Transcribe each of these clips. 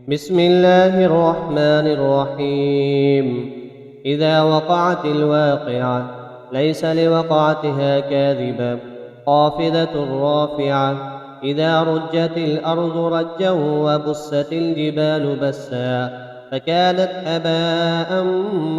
بسم الله الرحمن الرحيم. إذا وقعت الواقعة ليس لوقعتها كاذبة خافضة رافعة. إذا رجت الأرض رجا وبست الجبال بسا فكانت هباء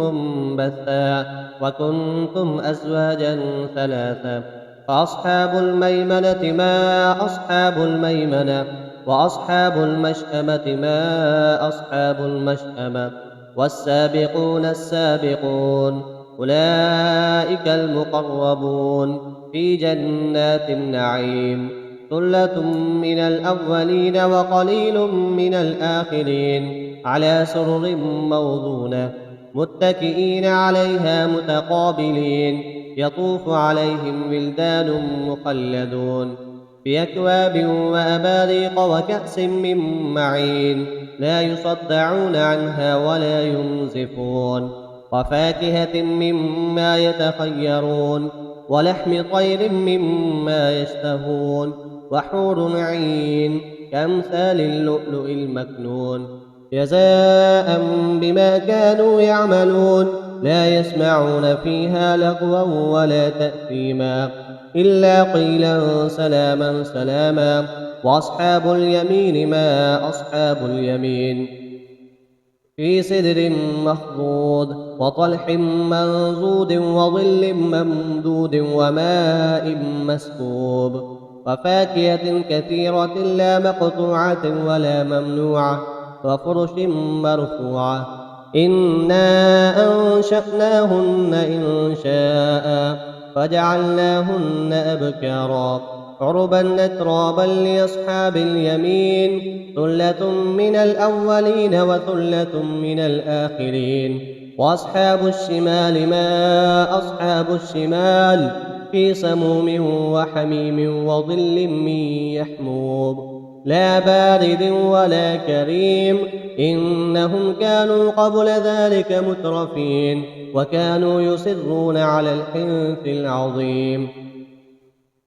منبثا وكنتم أزواجا ثلاثا. فأصحاب الميمنة ما أصحاب الميمنة وأصحاب المشأمة ما أصحاب المشأمة. والسابقون السابقون أولئك المقربون في جنات النعيم. ثلة من الأولين وقليل من الآخرين على سرر موضونة متكئين عليها متقابلين. يطوف عليهم ولدان مخلدون بأكواب وأباريق وكأس من معين لا يصدعون عنها ولا ينزفون. وفاكهة مما يتخيرون ولحم طير مما يشتهون. وحور عين كأمثال اللؤلؤ المكنون جزاء بما كانوا يعملون. لا يسمعون فيها لغوا ولا تأثيما إلا قيلا سلاما سلاما. وأصحاب اليمين ما أصحاب اليمين في سدر مخضود وطلح منضود وظل ممدود وماء مسكوب. وفاكهة كثيرة لا مقطوعة ولا ممنوعة وفرش مرفوعة. إنا أنشأناهن إنشاء فجعلناهن أبكارا عربا أترابا لأصحاب اليمين. ثلة من الأولين وثلة من الآخرين. وأصحاب الشمال ما أصحاب الشمال في سموم وحميم وظل من يحموم لا بارد ولا كريم. إنهم كانوا قبل ذلك مترفين وكانوا يصرون على الحنث العظيم.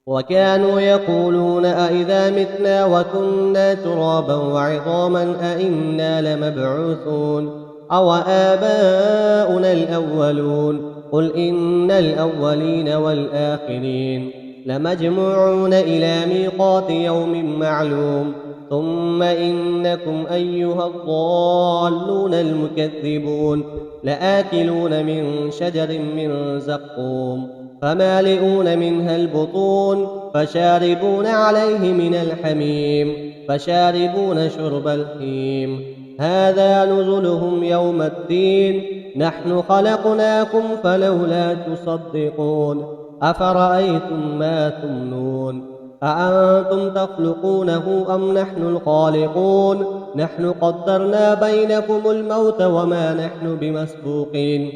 وكانوا يقولون أئذا متنا وكنا ترابا وعظاما أئنا لمبعوثون أو آباؤنا الأولون. قل إن الأولين والآخرين لمجموعون إلى ميقات يوم معلوم. ثم إنكم أيها الضالون المكذبون لآكلون من شجر من زقوم فمالئون منها البطون فشاربون عليه من الحميم فشاربون شرب الهيم. هذا نزلهم يوم الدين. نحن خلقناكم فلولا تصدقون. أفرأيتم ما تمنون أأنتم تخلقونه أم نحن الخالقون. نحن قدرنا بينكم الموت وما نحن بمسبوقين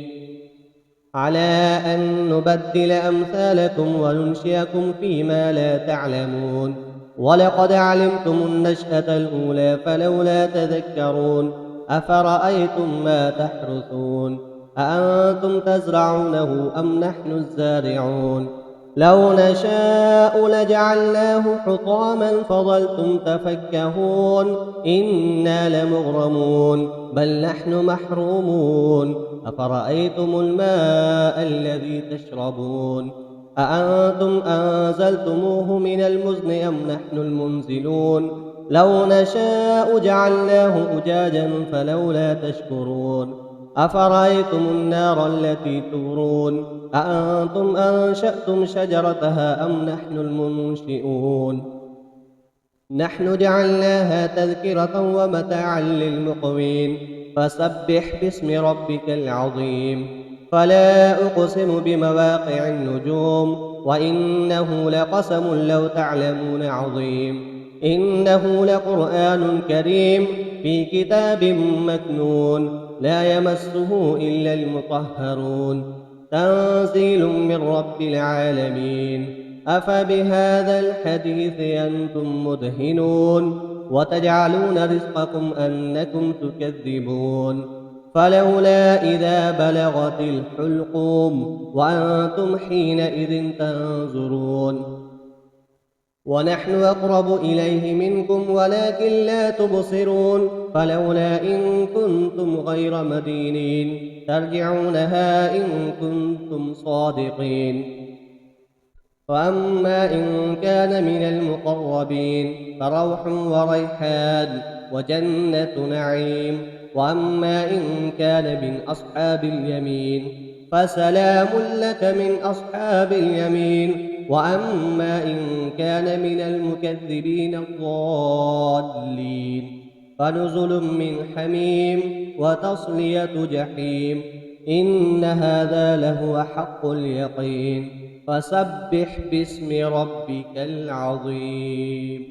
على أن نبدل أمثالكم وننشئكم فيما لا تعلمون. ولقد علمتم النشأة الأولى فلولا تذكرون. أفرأيتم ما تحرثون أأنتم تزرعونه أم نحن الزارعون. لو نشاء لجعلناه حطاما فظلتم تفكهون. إنا لمغرمون بل نحن محرومون. أفرأيتم الماء الذي تشربون أأنتم أنزلتموه من المزن أم نحن المنزلون. لو نشاء جعلناه أجاجا فلولا تشكرون. أفرأيتم النار التي تورون أأنتم أنشأتم شجرتها أم نحن المنشئون. نحن جعلناها تذكرة ومتاعا للمقوين. فسبح باسم ربك العظيم. فلا أقسم بمواقع النجوم وإنه لقسم لو تعلمون عظيم. إنه لقرآن كريم في كتاب مكنون لا يمسه إلا المطهرون. تنزيل من رب العالمين. أفبهذا الحديث أنتم مدهنون وتجعلون رزقكم أنكم تكذبون. فلولا إذا بلغت الحلقوم وأنتم حينئذ تنظرون. ونحن أقرب إليه منكم ولكن لا تبصرون فلولا إن كنتم غير مدينين ترجعونها إن كنتم صادقين. وأما إن كان من المقربين فروح وريحان وجنة نعيم. وأما إن كان من أصحاب اليمين فسلام لك من أصحاب اليمين. وأما إن كان من المكذبين الضالين فنزل من حميم وتصلية جحيم. إن هذا لهو حق اليقين. فسبح باسم ربك العظيم.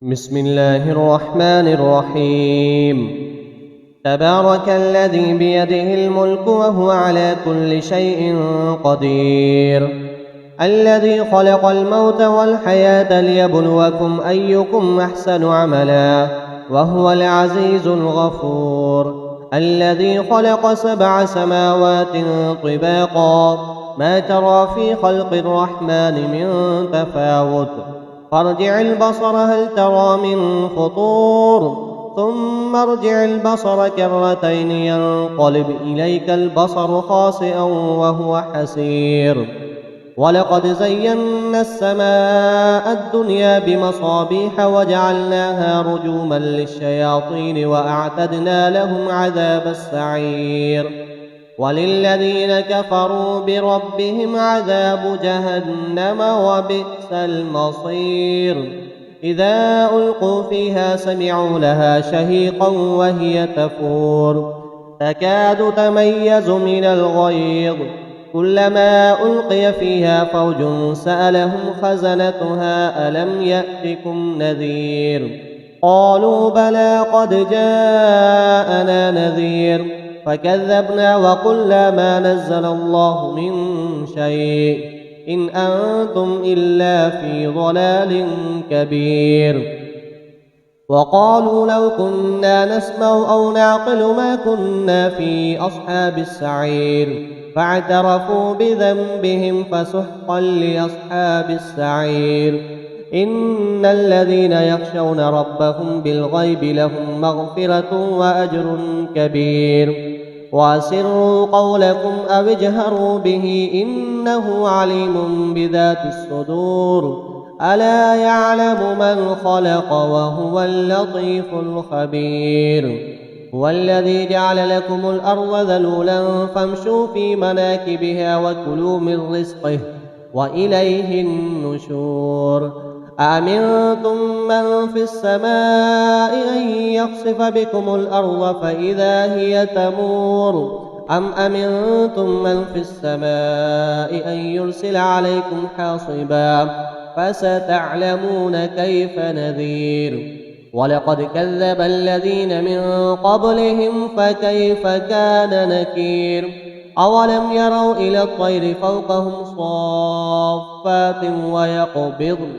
بسم الله الرحمن الرحيم. تبارك الذي بيده الملك وهو على كل شيء قدير. الذي خلق الموت والحياة ليبلوكم أيكم أحسن عملا وهو العزيز الغفور. الذي خلق 7 سماوات طباقا ما ترى في خلق الرحمن من تفاوت فارجع البصر هل ترى من فطور ثم ارجع البصر كرتين ينقلب إليك البصر خاسئا وهو حسير. ولقد زينا السماء الدنيا بمصابيح وجعلناها رجوما للشياطين وأعتدنا لهم عذاب السعير. وللذين كفروا بربهم عذاب جهنم وبئس المصير. إذا ألقوا فيها سمعوا لها شهيقا وهي تفور تكاد تميز من الغيظ كلما ألقي فيها فوج سألهم خزنتها ألم يأتكم نذير قالوا بلى قد جاءنا نذير فكذبنا وقلنا ما نزل الله من شيء إن أنتم إلا في ضلال كبير. وقالوا لو كنا نسمع أو نعقل ما كنا في أصحاب السعير فاعترفوا بذنبهم فسحقا لأصحاب السعير. إن الذين يخشون ربهم بالغيب لهم مغفرة وأجر كبير. وأسروا قولكم أو اجهروا به إنه عليم بذات الصدور. ألا يعلم من خلق وهو اللطيف الخبير. هو الذي جعل لكم الأرض ذلولا فامشوا في مناكبها وكلوا من رزقه وإليه النشور. أأمنتم من في السماء أن يخسف بكم الأرض فإذا هي تمور أم أمنتم من في السماء أن يرسل عليكم حاصبا فستعلمون كيف نذير. ولقد كذب الذين من قبلهم فكيف كان نكير. أولم يروا إلى الطير فوقهم صافات ويقبضن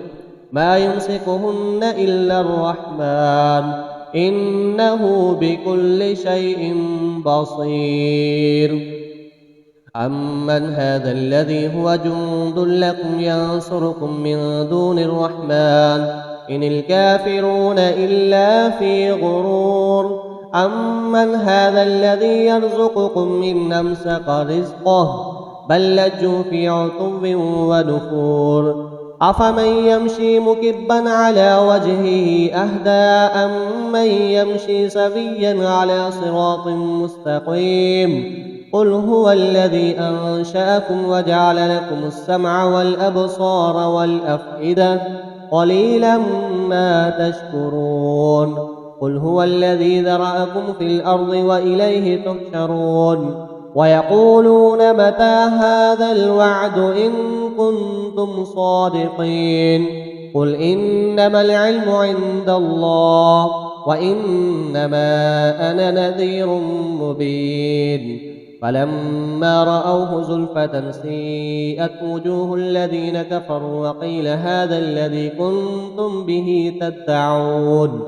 ما يمسكهن إلا الرحمن إنه بكل شيء بصير. أمن هذا الذي هو جند لكم ينصركم من دون الرحمن إن الكافرون إلا في غرور. أمن هذا الذي يرزقكم إن أمسك رزقه بل لجوا في عتب ونفور. أفمن يمشي مكبا على وجهه أهدى أمن يمشي سويا على صراط مستقيم. قل هو الذي أنشأكم وجعل لكم السمع والأبصار والأفئدة قليلا ما تشكرون. قل هو الذي ذرأكم في الأرض وإليه تحشرون. ويقولون متى هذا الوعد إن كنتم صادقين. قل إنما العلم عند الله وإنما أنا نذير مبين. فلما رأوه زلفة سيئت وجوه الذين كفروا وقيل هذا الذي كنتم به تدعون.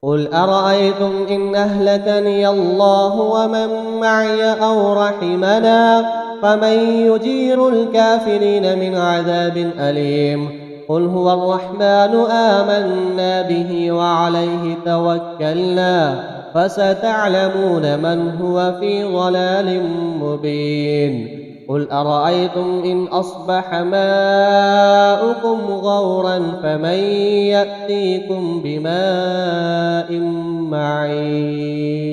قل أرأيتم إن أهلكني الله ومن معي أو رحمنا فمن يجير الكافرين من عذاب أليم. قل هو الرحمن آمنا به وعليه توكلنا فستعلمون من هو في ضلال مبين قل أرأيتم إن أصبح ماؤكم غورا فمن يأتيكم بماء معين